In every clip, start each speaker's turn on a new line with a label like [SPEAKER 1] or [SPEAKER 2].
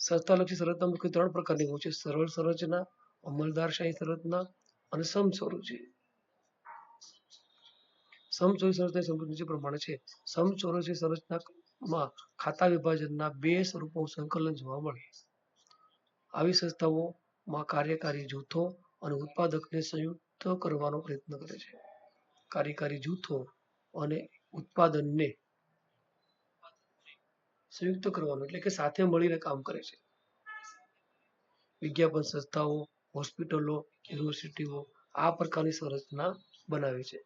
[SPEAKER 1] સંસ્થાલક્ષી સંરચના મુખ્ય 3 પ્રકારની હોય છે: સરળ સંરચના, અમલદારશાહી સંરચના અને સમસ્વરૂપી. સમસ્વરૂપી સંરચના સમૃદ્ધ નીચે પ્રમાણે છે. સમસ્વરૂપી સંરચનામાં ખાતા વિભાજનના 2 સ્વરૂપો સંકલન જોવા મળે. આવી સંસ્થાઓમાં કાર્યકારી જૂથો અને ઉત્પાદકને સંયુક્ત કરવાનો પ્રયત્ન કરે છે. કાર્યકારી જૂથો અને ઉત્પાદનને સંયુક્ત કરવાનું એટલે કે સાથે મળીને કામ કરે છે. વિજ્ઞાપન સંસ્થાઓ, હોસ્પિટલો, યુનિવર્સિટીઓ આ પ્રકારની સંરચના બનાવે છે.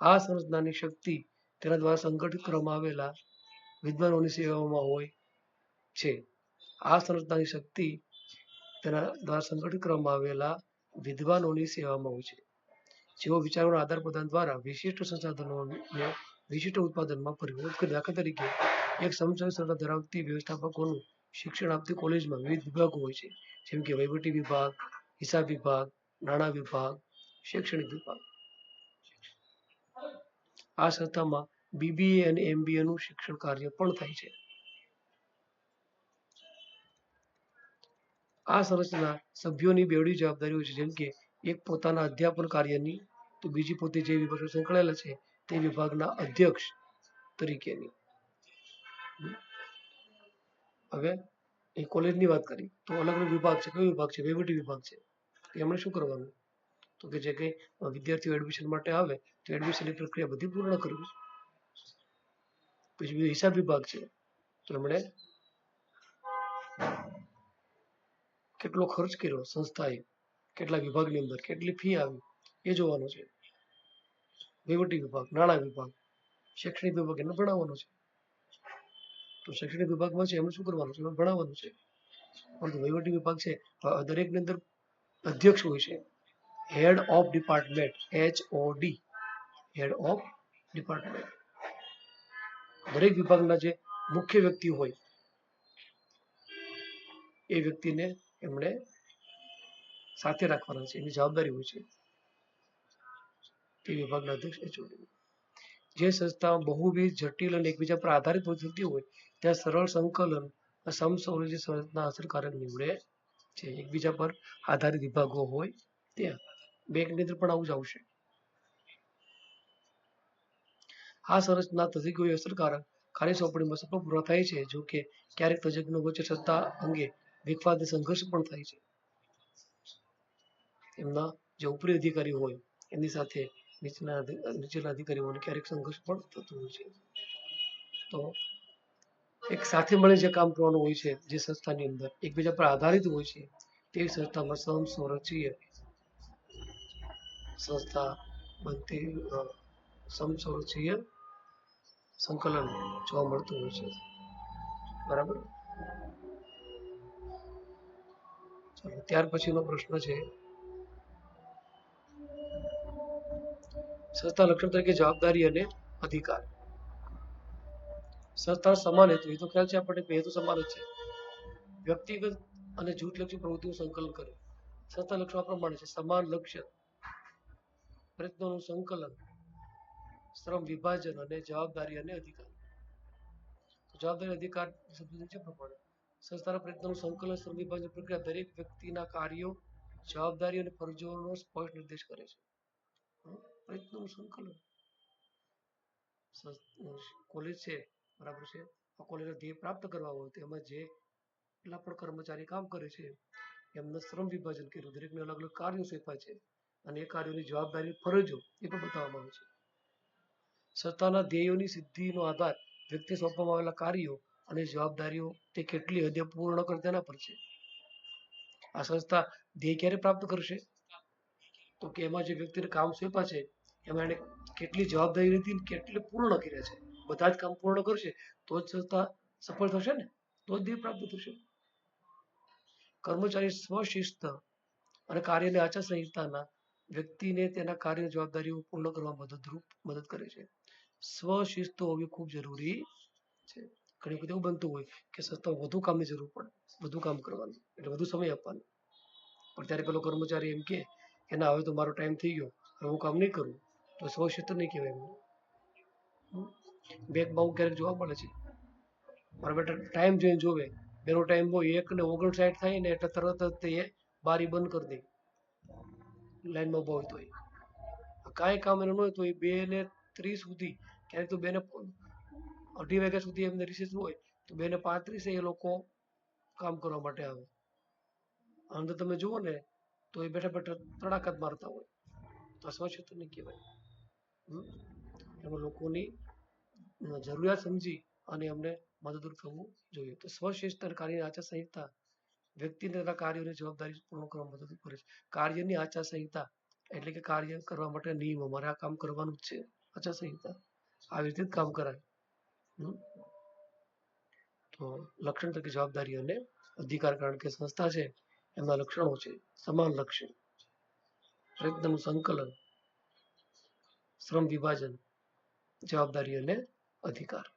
[SPEAKER 1] આ સંરચનાની શક્તિ તેના દ્વારા સંગઠિત કરવામાં આવેલા વિદ્વાનોની સેવામાં હોય છે. આ સંરચનાની શક્તિ તેના દ્વારા સંગઠિત કરવામાં આવેલા વિદ્વાનોની સેવામાં હોય છે, જેઓ વિચારોના આદાન પ્રદાન દ્વારા વિશિષ્ટ સંસાધનોને વિશિષ્ટ ઉત્પાદનમાં પરિવર્તિત કરે. દાખલા તરીકે, એક સમસ્વરી સંરચના ધરાવતી વ્યવસ્થાપકોનું શિક્ષણ આપતી કોલેજમાં વિવિધ વિભાગો હોય છે, જેમ કે વહીવટી વિભાગ, હિસાબ વિભાગ, નાણાં વિભાગ, શૈક્ષણિક વિભાગ. આ સંસ્થામાં BBA અને MBA નું શિક્ષણ કાર્ય પણ થાય છે. આ સંરચના સભ્યોની બેવડી જવાબદારી હોય છે, જેમ કે એક પોતાના અધ્યાપન કાર્યની તો બીજી પોતે જે વિભાગ સંકળાયેલા છે તે વિભાગના અધ્યક્ષ તરીકેની. હવે એ કોલેજની વાત કરી તો અલગ અલગ વિભાગ છે. કયો વિભાગ છે? વહીવટી વિભાગ છે. એમણે શું કરવાનું? તો કે જે કંઈ વિદ્યાર્થીઓ એડમિશન માટે આવે તો એડમિશનની પ્રક્રિયા બધી પૂર્ણ કરવી. પછી બીજો હિસાબ વિભાગ છે, તો એમણે કેટલો ખર્ચ કર્યો સંસ્થાએ, કેટલા વિભાગની અંદર કેટલી ફી આવી એ જોવાનું છે. વહીવટી વિભાગ, નાણાં વિભાગ, શૈક્ષણિક વિભાગ એને ભણાવવાનો છે. તો શૈક્ષણિક વિભાગમાં છે એમણે શું કરવાનું છે? એમણે ભણાવવાનું છે. પરંતુ વહીવટી વિભાગ છે દરેકની અંદર અધ્યક્ષ હોય છે, head of department, HOD, head of department. દરેક વિભાગના જે મુખ્ય વ્યક્તિ હોય એ વ્યક્તિને એમણે સાથે રાખવાના છે, એની જવાબદારી હોય છે. તે વિભાગના અધ્યક્ષ HOD. જે સંસ્થા બહુવિધ, જટિલ અને એકબીજા પર આધારિત થતી હોય ત્યાં સરળ સંકલન સમસ્વરૂપી સંરચના અસરકારક નીવડે છે. એકબીજા પર આધારિત વિભાગો હોય ત્યાં બેંકની અંદર પણ આવું જ આવશે. આ સંરચના તજજ્ઞોએ અસરકારક કાર્ય સોંપણીમાં સફળ પૂરા થાય છે. જો કે ક્યારેક તજજ્ઞો વચ્ચે સત્તા અંગે વિખવાદ સંઘર્ષ પણ થાય છે. એમના જે ઉપરી અધિકારી હોય એમની સાથે નીચેના અધિકારીઓને ક્યારેક સંઘર્ષ પણ થતો હોય છે. તો એક સાથે મળી જે કામ કરવાનું હોય છે, જે સંસ્થાની અંદર એકબીજા પર આધારિત હોય છે તેવી સંસ્થામાં સમસ્વરીય સંસ્થા બનતી સમસ્વરીય સંકલન જોવા મળતું હોય છે. બરાબર. ચાલો, ત્યાર પછીનો પ્રશ્ન છે સંસ્થા લક્ષણ તરીકે જવાબદારી અને અધિકાર. સંસ્થા સમાન હેતુ, એ તો ખ્યાલ છે આપણને, હેતુ સમાન જ છે. વ્યક્તિગત અને જૂથલક્ષી પ્રવૃત્તિનું સંકલન કરે. સંસ્થા લક્ષણો પ્રમાણે છે: સમાન લક્ષ્ય, પ્રયત્નોનું સંકલન, શ્રમ વિભાજન અને જવાબદારી અને અધિકાર. જવાબદારી અધિકાર નીચે પ્રમાણે સંસ્થાના પ્રયત્નોનું સંકલન, શ્રમ વિભાજન પ્રક્રિયા દરેક વ્યક્તિના કાર્યો, જવાબદારી અને ફરજોનો સ્પષ્ટ નિર્દેશ કરે છે. પ્રયત્નોનું સંકલન. કોલેજ છે, બરાબર છે, આ કોલેજના ધ્યેય પ્રાપ્ત કરવા હોય તો એમાં જે એટલા પણ કર્મચારી કામ કરે છે એમને શ્રમ વિભાજન કર્યું, દરેકને અલગ અલગ કાર્યો સોંપ્યા છે અને એ કાર્યોની જવાબદારી, ફરજો એ પણ બતાવવામાં આવે છે. સંસ્થાના ધ્યેયોની સિદ્ધિનો આધાર વ્યક્તિ સોંપવામાં આવેલા કાર્યો અને જવાબદારીઓ તે કેટલી હદે પૂર્ણ કરે તેના પર છે. આ સંસ્થા ધ્યેય ક્યારે પ્રાપ્ત કરશે? તો કે એમાં જે વ્યક્તિને કામ સોંપ્યા છે એમાં એને કેટલી જવાબદારી લીધી, કેટલી પૂર્ણ કર્યા છે. બધા જ કામ પૂર્ણ કરશે તો જ સંસ્થા સફળ થશે ને, તો જ ધ્યેય પ્રાપ્ત થશે. કર્મચારી સ્વશિસ્ત અને કાર્યની આચારસંહિતાના વ્યક્તિને તેના કાર્ય જવાબદારીઓ પૂર્ણ કરવા મદદ કરે છે. સ્વશિસ્ત હોવી ખૂબ જરૂરી છે. ઘણી વખત એવું બનતું હોય કે સંસ્થામાં વધુ કામની જરૂર પડે, વધુ કામ કરવાનું એટલે વધુ સમય આપવાનો, પણ ત્યારે પેલો કર્મચારી એમ કે ના, હવે તો મારો ટાઈમ થઈ ગયો, હવે હું કામ નહીં કરું, તો સ્વશિસ્ત નહીં કહેવાય એમને. બેંકમાં ક્યારેક જોવા મળે છે મારા બેટા ટાઈમ જોઈને જોવે. બેનો ટાઈમ હોય 1:59 થાય ને એટલે તરત જ તે બારી બંધ કરી દે લાઈનમાં ઉભો હોય તોય. કાંઈ કામ એનું ન હોય તો એ 2:30 સુધી, ક્યારેક તો 2:30 વાગ્યા સુધી એમને રિસેસ હોય તો 2:35 એ લોકો કામ કરવા માટે આવે. આમ તો તમે જુઓ ને તો એ બેઠા બેઠા તડાકા જ મારતા હોય. તો આ સ્વચ્છતા નહીં કહેવાય. એમાં લોકોની જરૂરિયાત સમજી અને એમને મદદરૂપ થવું જોઈએ. તો સ્વશિસ્ત કાર્યની આચારસંહિતા વ્યક્તિને તેના કાર્યોની જવાબદારી પૂર્ણ કરવામાં મદદ કરે છે. કાર્યની આચારસંહિતા એટલે કે કાર્ય કરવા માટે નિયમો, મારે આ કામ કરવાનું જ છે, આચારસંહિતા. આવી રીતે જ કામ કરાય. તો લક્ષણ તરીકે જવાબદારી અને અધિકાર, કારણ કે સંસ્થા છે એમના લક્ષણો છે સમાન લક્ષ્ય, પ્રયત્નનું સંકલન, શ્રમ વિભાજન, જવાબદારી અને અધિકાર.